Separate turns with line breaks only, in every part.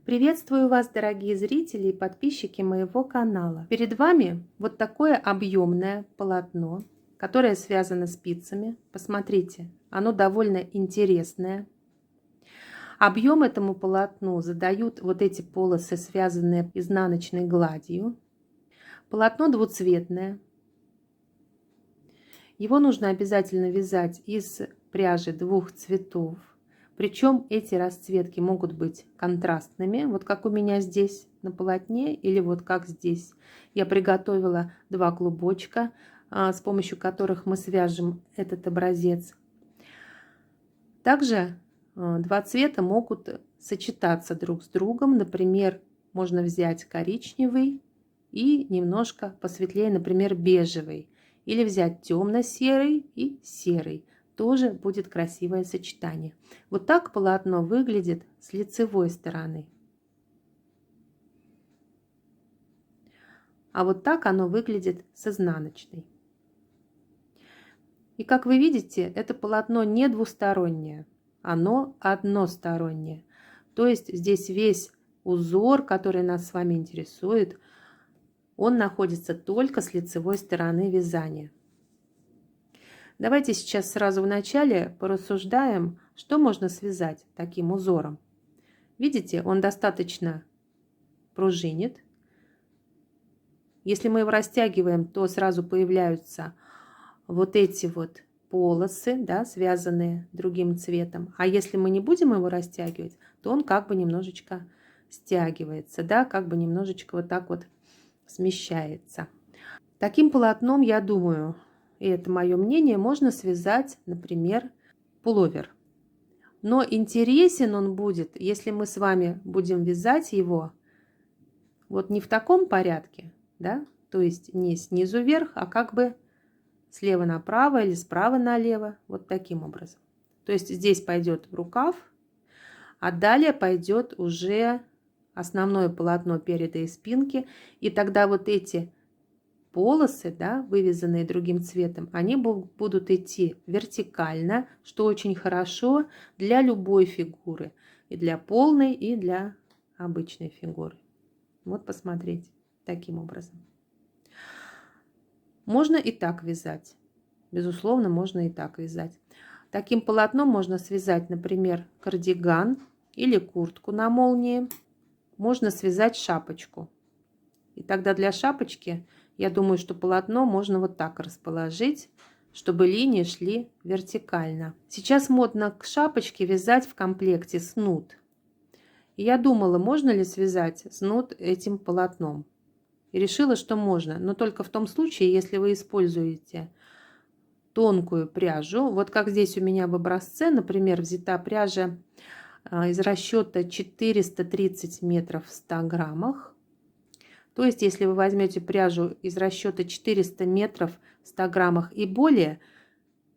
Приветствую вас, дорогие зрители и подписчики моего канала. Перед вами вот такое объемное полотно, которое связано спицами. Посмотрите, оно довольно интересное. Объем этому полотну задают вот эти полосы, связанные изнаночной гладью. Полотно двуцветное. Его нужно обязательно вязать из пряжи двух цветов. Причем эти расцветки могут быть контрастными, вот как у меня здесь на полотне, или вот как здесь. Я приготовила 2 клубочка, с помощью которых мы свяжем этот образец. Также 2 цвета могут сочетаться друг с другом. Например, можно взять коричневый и немножко посветлее, например, бежевый. Или взять темно-серый и серый. Тоже будет красивое сочетание. Вот так полотно выглядит с лицевой стороны. А вот так оно выглядит с изнаночной. И как вы видите, это полотно не двустороннее, оно одностороннее. То есть здесь весь узор, который нас с вами интересует, он находится только с лицевой стороны вязания. Давайте сейчас сразу в начале порассуждаем, что можно связать таким узором. Видите, он достаточно пружинит. Если мы его растягиваем, то сразу появляются вот эти вот полосы, да, связанные другим цветом. А если мы не будем его растягивать, то он как бы немножечко стягивается, да, как бы немножечко вот так вот смещается. Таким полотном, я думаю, и это мое мнение, можно связать, например, пуловер. Но интересен он будет, если мы с вами будем вязать его вот не в таком порядке, да, то есть не снизу вверх, а как бы слева направо или справа налево, вот таким образом. То есть здесь пойдет рукав, а далее пойдет уже основное полотно переда и спинки, и тогда вот эти полосы, да, вывязанные другим цветом, они будут идти вертикально, что очень хорошо для любой фигуры, и для полной, и для обычной фигуры. Вот посмотрите, таким образом. Можно и так вязать, безусловно, можно и так вязать. Таким полотном можно связать, например, кардиган или куртку на молнии, можно связать шапочку. И тогда для шапочки, я думаю, что полотно можно вот так расположить, чтобы линии шли вертикально. Сейчас модно к шапочке вязать в комплекте снуд. И я думала, можно ли связать снуд этим полотном. И решила, что можно, но только в том случае, если вы используете тонкую пряжу. Вот как здесь у меня в образце, например, взята пряжа из расчета 430 метров в 100 граммах. То есть, если вы возьмете пряжу из расчета 400 метров в 100 граммах и более,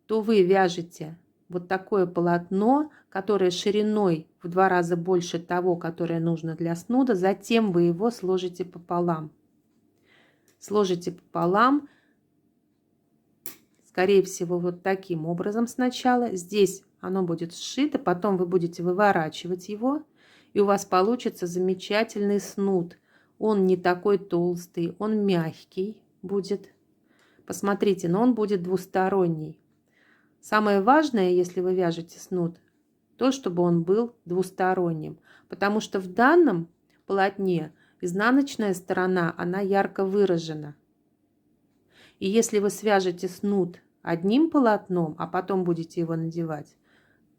то вы вяжете вот такое полотно, которое шириной в 2 раза больше того, которое нужно для снуда. Затем вы его сложите пополам. Сложите пополам, скорее всего, вот таким образом сначала. Здесь оно будет сшито, потом вы будете выворачивать его, и у вас получится замечательный снуд. Он не такой толстый, он мягкий будет. Посмотрите, но он будет двусторонний. Самое важное, если вы вяжете снуд, то, чтобы он был двусторонним. Потому что в данном полотне изнаночная сторона, она ярко выражена. И если вы свяжете снуд одним полотном, а потом будете его надевать,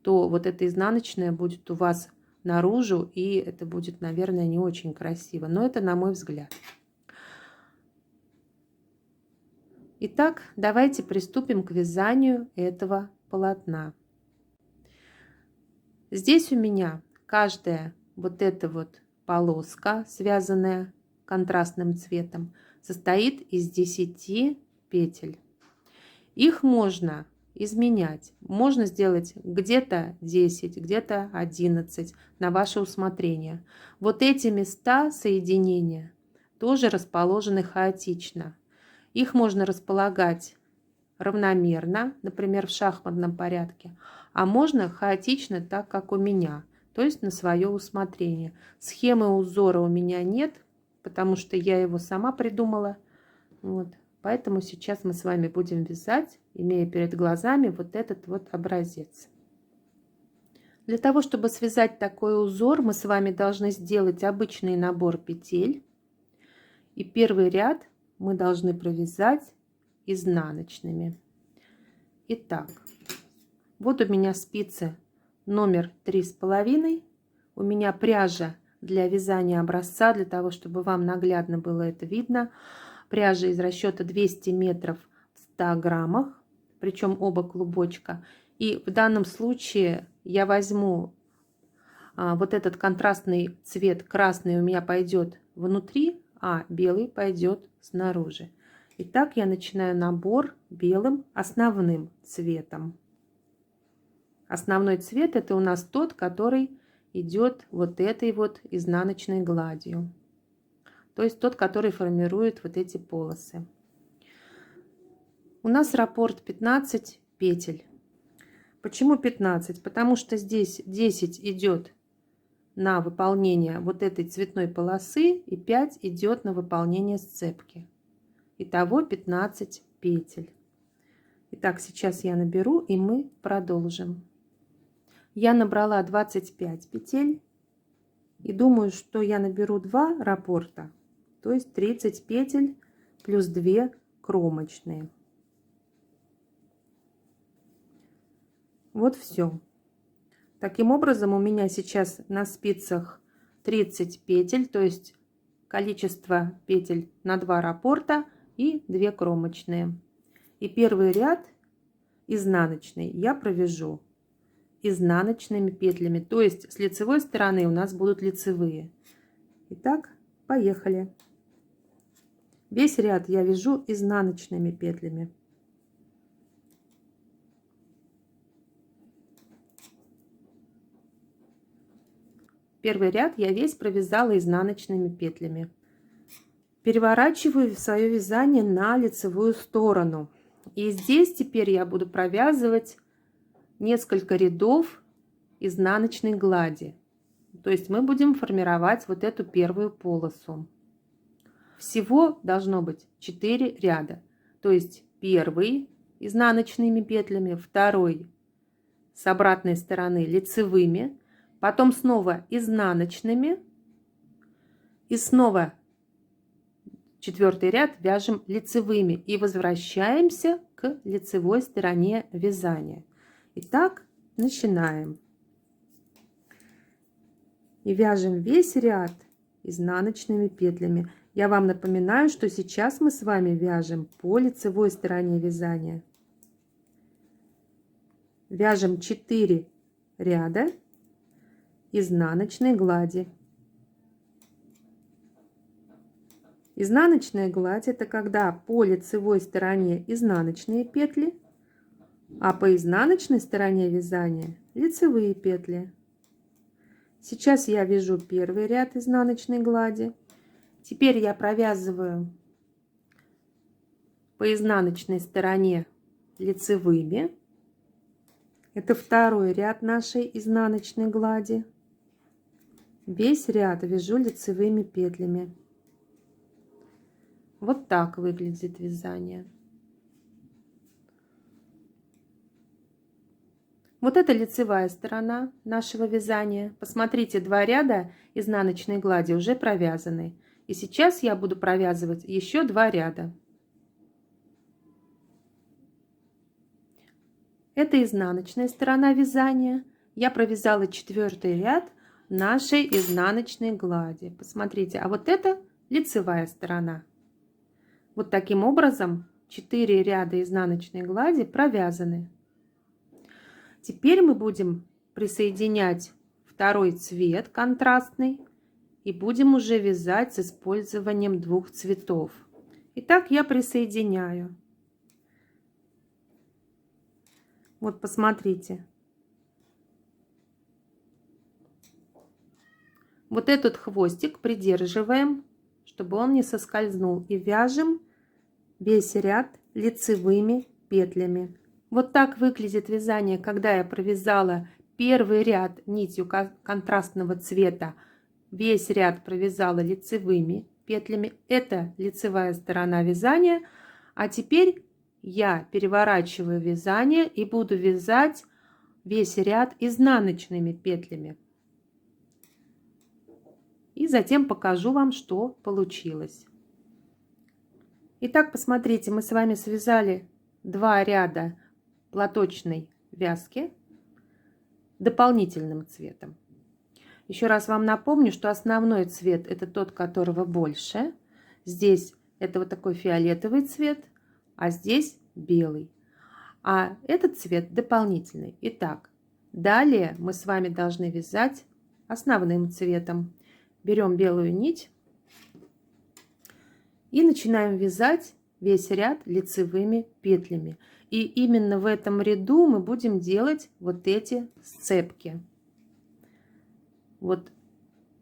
то вот эта изнаночная будет у вас наружу, и это будет, наверное, не очень красиво. Но это на мой взгляд. Итак, давайте приступим к вязанию этого полотна. Здесь у меня каждая вот эта вот полоска, связанная контрастным цветом, состоит из 10 петель. Их можно изменять. Можно сделать где-то 10, где-то 11 на ваше усмотрение. Вот эти места соединения тоже расположены хаотично. Их можно располагать равномерно, например, в шахматном порядке, а можно хаотично, так как у меня. то есть на свое усмотрение. Схемы узора у меня нет, потому что я его сама придумала. Вот. Поэтому сейчас мы с вами будем вязать, имея перед глазами вот этот вот образец. Для того, чтобы связать такой узор, мы с вами должны сделать обычный набор петель. И первый ряд мы должны провязать изнаночными. Итак, вот у меня спицы номер 3,5. У меня пряжа для вязания образца, для того, чтобы вам наглядно было это видно. Пряжа из расчета 200 метров в 100 граммах, причем оба клубочка. И в данном случае я возьму вот этот контрастный цвет, красный у меня пойдет внутри, а белый пойдет снаружи. Итак, я начинаю набор белым основным цветом. Основной цвет — это у нас тот, который идет вот этой вот изнаночной гладью. То есть тот, который формирует вот эти полосы. У нас раппорт 15 петель. Почему 15? Потому что здесь 10 идет на выполнение вот этой цветной полосы и 5 идет на выполнение сцепки. Итого 15 петель. Итак, сейчас я наберу, и мы продолжим. Я набрала 25 петель и думаю, что я наберу 2 раппорта, то есть 30 петель плюс 2 кромочные. Вот все. Таким образом, у меня сейчас на спицах 30 петель, то есть количество петель на 2 раппорта и 2 кромочные. И первый ряд изнаночный я провяжу изнаночными петлями, то есть с лицевой стороны у нас будут лицевые. Итак, поехали. Весь ряд я вяжу изнаночными петлями. Первый ряд я весь провязала изнаночными петлями. Переворачиваю свое вязание на лицевую сторону. И здесь теперь я буду провязывать несколько рядов изнаночной глади. То есть мы будем формировать вот эту первую полосу. Всего должно быть 4 ряда. То есть первый изнаночными петлями, второй с обратной стороны лицевыми, потом снова изнаночными и снова четвертый ряд вяжем лицевыми и возвращаемся к лицевой стороне вязания. Итак, начинаем. И вяжем весь ряд изнаночными петлями. Я вам напоминаю, что сейчас мы с вами вяжем по лицевой стороне вязания. Вяжем 4 ряда изнаночной глади. Изнаночная гладь — это когда по лицевой стороне изнаночные петли, а по изнаночной стороне вязания лицевые петли. Сейчас я вяжу первый ряд изнаночной глади. Теперь я провязываю по изнаночной стороне лицевыми. Это второй ряд нашей изнаночной глади. Весь ряд вяжу лицевыми петлями. Вот так выглядит вязание. Вот это лицевая сторона нашего вязания. Посмотрите, 2 ряда изнаночной глади уже провязаны. И сейчас я буду провязывать еще 2 ряда. Это изнаночная сторона вязания. Я провязала 4-й ряд нашей изнаночной глади. Посмотрите, а вот это лицевая сторона. Вот таким образом 4 ряда изнаночной глади провязаны. Теперь мы будем присоединять второй цвет контрастный и будем уже вязать с использованием 2 цветов. Итак, я присоединяю. Вот посмотрите. Вот этот хвостик придерживаем, чтобы он не соскользнул, и вяжем весь ряд лицевыми петлями. Вот так выглядит вязание, когда я провязала Первый ряд нитью контрастного цвета, весь ряд провязала лицевыми петлями. Это лицевая сторона вязания. А теперь я переворачиваю вязание и буду вязать весь ряд изнаночными петлями. И затем покажу вам, что получилось. Итак, посмотрите, мы с вами связали 2 ряда платочной вязки дополнительным цветом. Еще раз вам напомню, что основной цвет это тот, которого больше. Здесь это вот такой фиолетовый цвет, а здесь белый. А этот цвет дополнительный. Итак, далее мы с вами должны вязать основным цветом. Берем белую нить и начинаем вязать весь ряд лицевыми петлями. И именно в этом ряду мы будем делать вот эти сцепки. Вот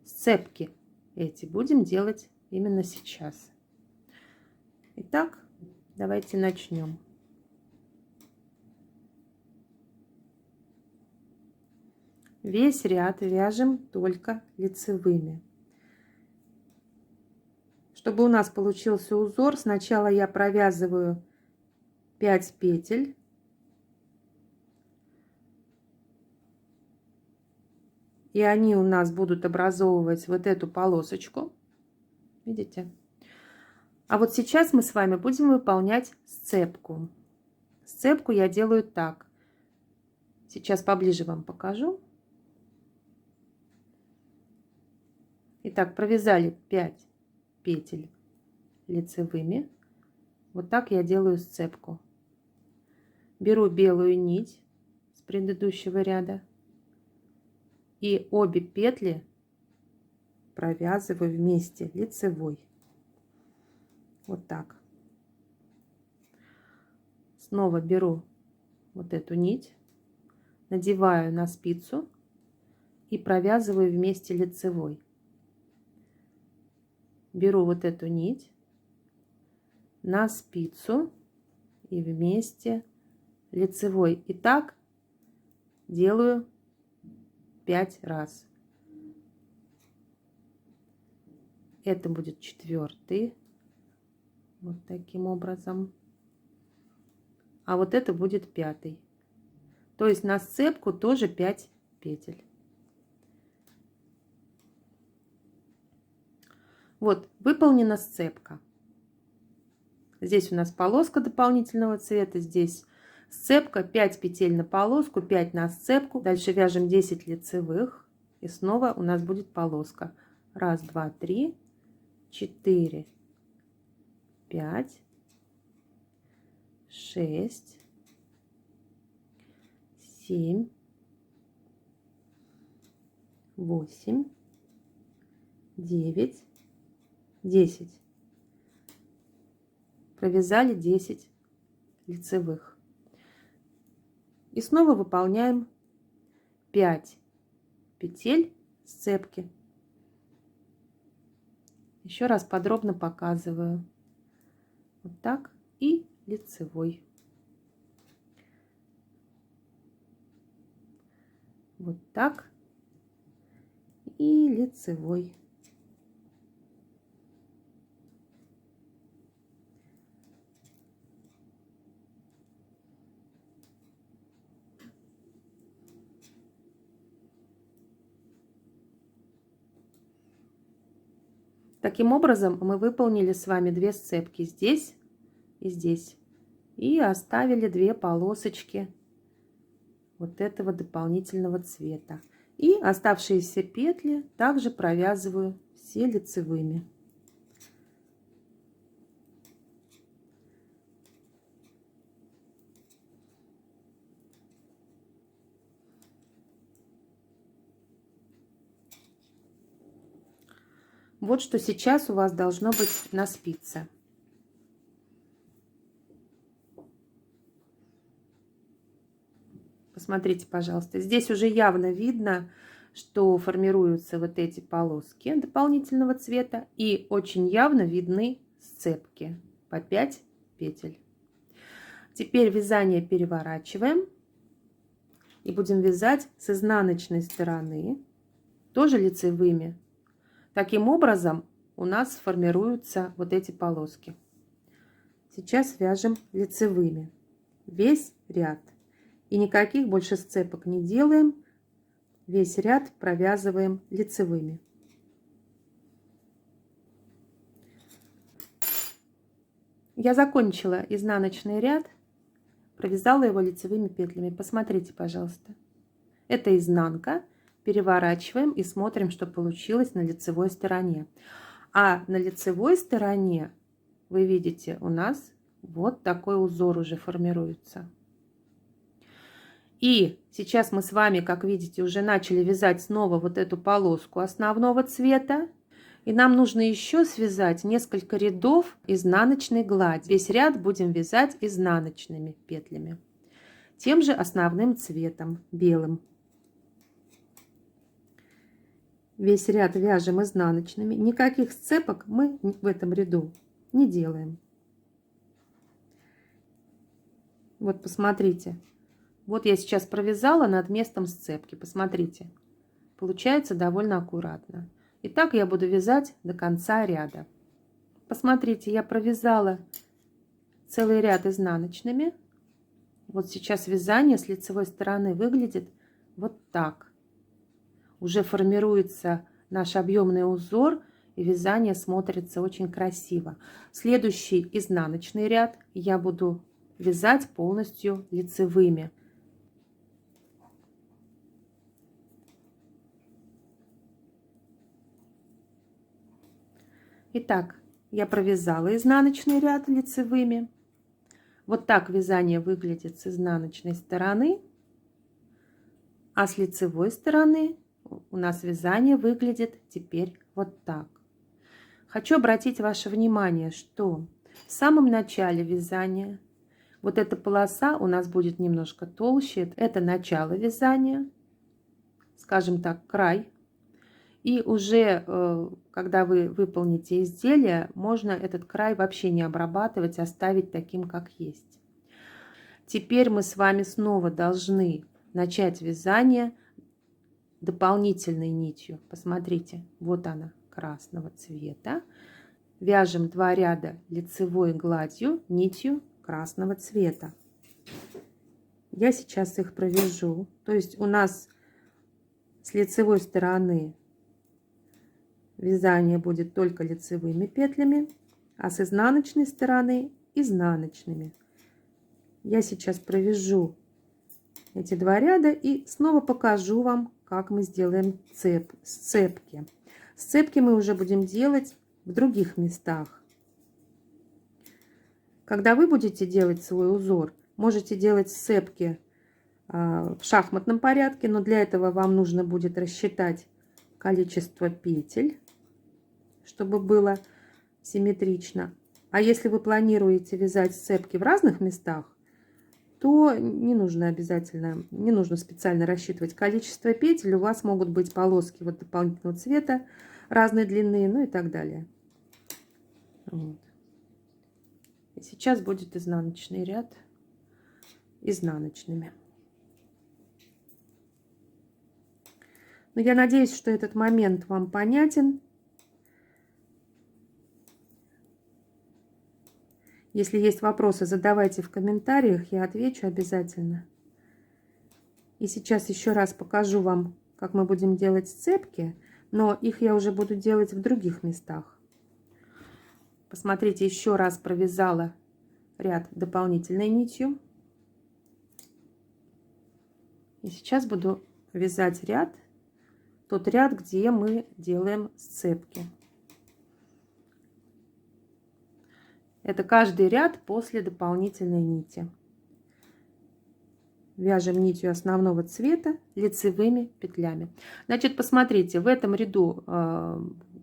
сцепки эти будем делать именно сейчас. Итак, давайте начнем. Весь ряд вяжем только лицевыми. Чтобы у нас получился узор, сначала я провязываю 5 петель. И они у нас будут образовывать вот эту полосочку. Видите? А вот сейчас мы с вами будем выполнять сцепку. Сцепку я делаю так. Сейчас поближе вам покажу. Итак, провязали 5 петель лицевыми. Вот так я делаю сцепку. Беру белую нить с предыдущего ряда и обе петли провязываю вместе лицевой. Вот так. Снова беру вот эту нить, надеваю на спицу и провязываю вместе лицевой. Беру вот эту нить на спицу и вместе лицевой. И так делаю 5 раз. Это будет 4-й. Вот таким образом. А вот это будет 5-й. То есть на сцепку тоже 5 петель. Вот, выполнена сцепка. Здесь у нас полоска дополнительного цвета, здесь сцепка, 5 петель на полоску, 5 на сцепку. Дальше вяжем 10 лицевых, и снова у нас будет полоска. 1, 2, 3, 4, 5, 6, 7, 8, 9, 10. Провязали 10 лицевых. И снова выполняем 5 петель сцепки. Еще раз подробно показываю. Вот так и лицевой. Вот так и лицевой. Таким образом мы выполнили с вами 2 сцепки здесь и здесь. И оставили 2 полосочки вот этого дополнительного цвета. И оставшиеся петли также провязываю все лицевыми. Вот что сейчас у вас должно быть на спице. Посмотрите, пожалуйста, здесь уже явно видно, что формируются вот эти полоски дополнительного цвета, и очень явно видны сцепки по 5 петель. Теперь вязание переворачиваем И будем вязать с изнаночной стороны, тоже лицевыми. Таким образом у нас сформируются вот эти полоски. Сейчас вяжем лицевыми весь ряд. И никаких больше сцепок не делаем. Весь ряд провязываем лицевыми. Я закончила изнаночный ряд, провязала его лицевыми петлями. Посмотрите, пожалуйста. Это изнанка. Переворачиваем и смотрим, что получилось на лицевой стороне. А на лицевой стороне, вы видите, у нас вот такой узор уже формируется. И сейчас мы с вами, как видите, уже начали вязать снова вот эту полоску основного цвета. И нам нужно еще связать несколько рядов изнаночной глади. Весь ряд будем вязать изнаночными петлями. Тем же основным цветом, белым. Весь ряд вяжем изнаночными. Никаких сцепок мы в этом ряду не делаем. Вот посмотрите. Вот я сейчас провязала над местом сцепки. Посмотрите. Получается довольно аккуратно. И так я буду вязать до конца ряда. Посмотрите, я провязала целый ряд изнаночными. Вот сейчас вязание с лицевой стороны выглядит вот так. Уже формируется наш объемный узор, и вязание смотрится очень красиво. Следующий изнаночный ряд я буду вязать полностью лицевыми. Итак, я провязала изнаночный ряд лицевыми. Вот так вязание выглядит с изнаночной стороны, а с лицевой стороны у нас вязание выглядит теперь вот так. Хочу обратить ваше внимание, что в самом начале вязания вот эта полоса у нас будет немножко толще. Это начало вязания, скажем так, край. И уже когда вы выполните изделие, можно этот край вообще не обрабатывать, оставить таким, как есть. Теперь мы с вами снова должны начать вязание дополнительной нитью. Посмотрите, вот она, красного цвета. Вяжем 2 ряда лицевой гладью нитью красного цвета. Я сейчас их провяжу. То есть у нас с лицевой стороны вязание будет только лицевыми петлями, а с изнаночной стороны изнаночными. Я сейчас провяжу эти 2 ряда и снова покажу вам, как мы сделаем сцепки. Сцепки мы уже будем делать в других местах. Когда вы будете делать свой узор, можете делать сцепки в шахматном порядке, но для этого вам нужно будет рассчитать количество петель, чтобы было симметрично. А если вы планируете вязать сцепки в разных местах, то не нужно специально рассчитывать количество петель. У вас могут быть полоски вот дополнительного цвета разной длины, ну и так далее. Вот. И сейчас будет изнаночный ряд изнаночными. Но я надеюсь, что этот момент вам понятен. Если есть вопросы, задавайте в комментариях, я отвечу обязательно. И сейчас еще раз покажу вам, как мы будем делать сцепки, но их я уже буду делать в других местах. Посмотрите, еще раз провязала ряд дополнительной нитью. И сейчас буду вязать тот ряд, где мы делаем сцепки. Это каждый ряд после дополнительной нити. Вяжем нитью основного цвета лицевыми петлями. Значит, посмотрите, в этом ряду,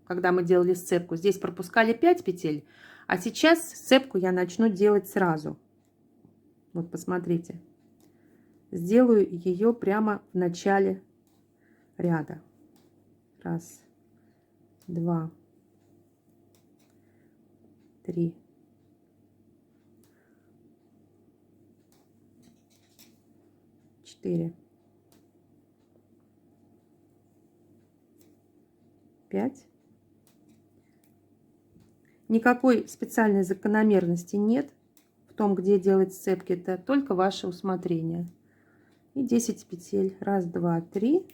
когда мы делали сцепку, здесь пропускали 5 петель, а сейчас сцепку я начну делать сразу. Вот посмотрите. Сделаю ее прямо в начале ряда. 1, 2, 3. 4, 5. Никакой специальной закономерности нет в том, где делать сцепки. Это только ваше усмотрение. И 10 петель. 1, 2, 3,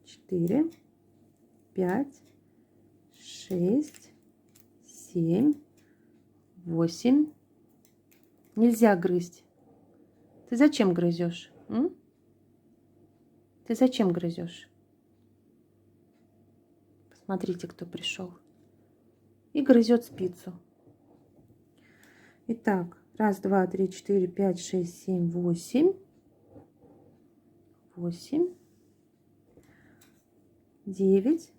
4, 5, 6, 7, 8. Нельзя грызть. Ты зачем грызешь? Ты зачем грызешь? Посмотрите, кто пришел. И грызет спицу. Итак, 1, 2, 3, 4, 5, 6, 7, 8. 8. 9,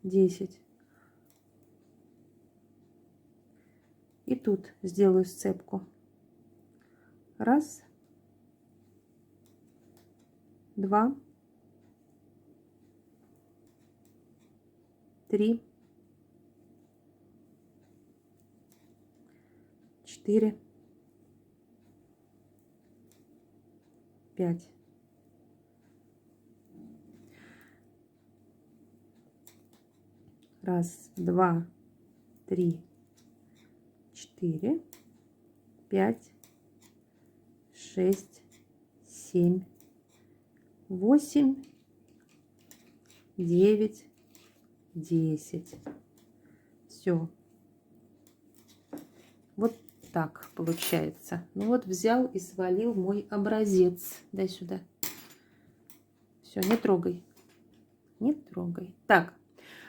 10. И тут сделаю сцепку. 1, 2, 3, 4, 5. Раз, два, три, 4, 5, 6, 7, 8, 9, 10. Все. Вот так получается. Ну вот взял и свалил мой образец. Дай сюда. Все, не трогай. Не трогай. Так,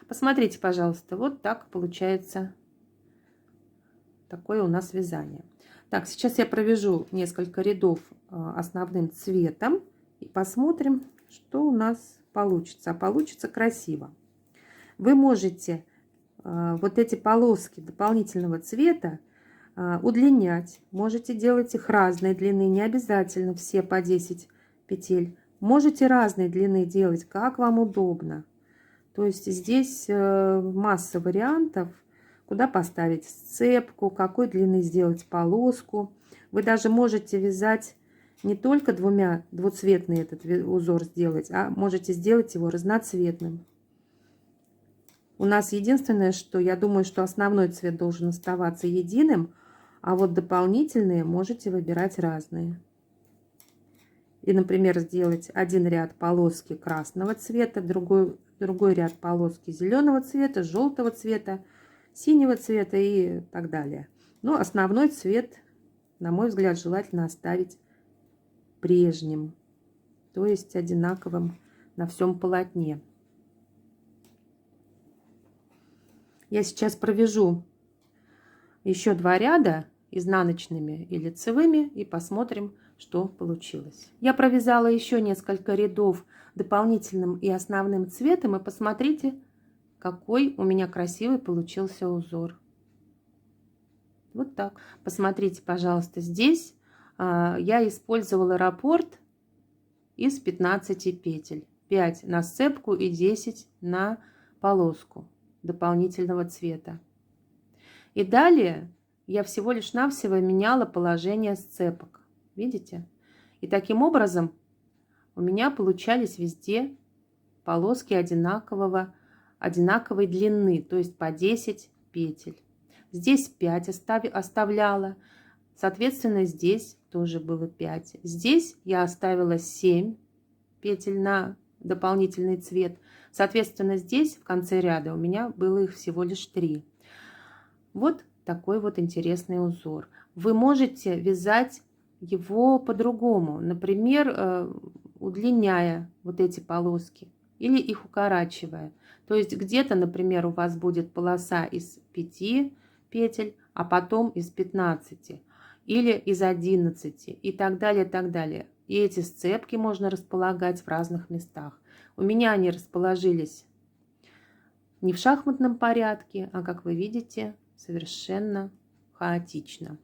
посмотрите, пожалуйста. Вот так получается такое у нас вязание. Так, сейчас я провяжу несколько рядов основным цветом. И посмотрим, что у нас получится. А получится красиво. Вы можете вот эти полоски дополнительного цвета удлинять. Можете делать их разной длины. Не обязательно все по 10 петель. Можете разной длины делать, как вам удобно. То есть здесь масса вариантов, куда поставить сцепку, какой длины сделать полоску. Вы даже можете вязать не только двуцветный этот узор сделать, а можете сделать его разноцветным. У нас единственное, что я думаю, что основной цвет должен оставаться единым, а вот дополнительные можете выбирать разные. И, например, сделать один ряд полоски красного цвета, другой ряд полоски зеленого цвета, желтого цвета, синего цвета и так далее. Но основной цвет, на мой взгляд, желательно оставить прежним, то есть одинаковым на всем полотне. Я сейчас провяжу еще 2 ряда изнаночными и лицевыми и посмотрим, что получилось. Я провязала еще несколько рядов дополнительным и основным цветом, и посмотрите, какой у меня красивый получился узор. Вот так. Посмотрите, пожалуйста, здесь я использовала раппорт из 15 петель. 5 на сцепку и 10 на полоску дополнительного цвета. И далее я всего лишь навсего меняла положение сцепок. Видите? И таким образом у меня получались везде полоски одинаковой длины, то есть по 10 петель. Здесь 5 оставляла, соответственно, здесь тоже было 5. Здесь я оставила 7 петель на дополнительный цвет. Соответственно, здесь в конце ряда у меня было их всего лишь 3. Вот такой вот интересный узор. Вы можете вязать его по-другому, например, удлиняя вот эти полоски или их укорачивая. То есть где-то, например, у вас будет полоса из 5 петель, а потом из 15 или из 11 и так далее, так далее. И эти сцепки можно располагать в разных местах. У меня они расположились не в шахматном порядке, а, как вы видите, совершенно хаотично.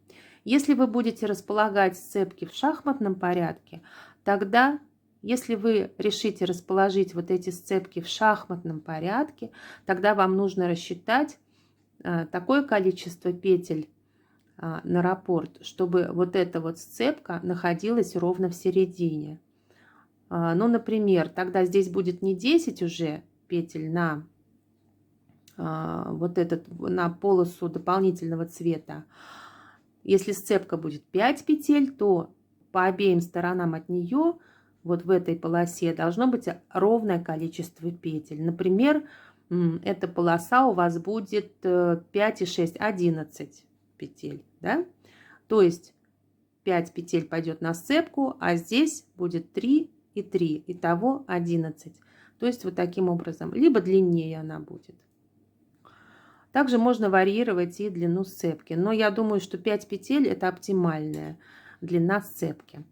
Если вы будете располагать сцепки в шахматном порядке, тогда, если вы решите расположить вот эти сцепки в шахматном порядке, тогда вам нужно рассчитать такое количество петель на раппорт, чтобы вот эта вот сцепка находилась ровно в середине. Ну, например, тогда здесь будет не 10 уже петель на вот на полосу дополнительного цвета. Если сцепка будет 5 петель, то по обеим сторонам от нее, вот в этой полосе, должно быть ровное количество петель. Например, эта полоса у вас будет 5 и 6, 11 петель, да? То есть 5 петель пойдет на сцепку, а здесь будет 3 и 3, итого 11. То есть вот таким образом, либо длиннее она будет. Также можно варьировать и длину сцепки, но я думаю, что 5 петель это оптимальная длина сцепки.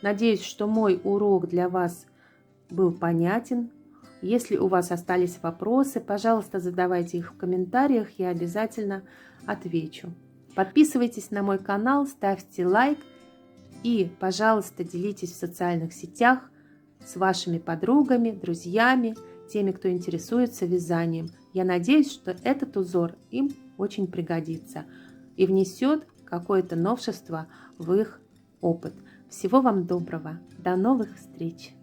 Надеюсь, что мой урок для вас был понятен. Если у вас остались вопросы, пожалуйста, задавайте их в комментариях, я обязательно отвечу. Подписывайтесь на мой канал, ставьте лайк и, пожалуйста, делитесь в социальных сетях с вашими подругами, друзьями, теми, кто интересуется вязанием. Я надеюсь, что этот узор им очень пригодится и внесет какое-то новшество в их опыт. Всего вам доброго. До новых встреч!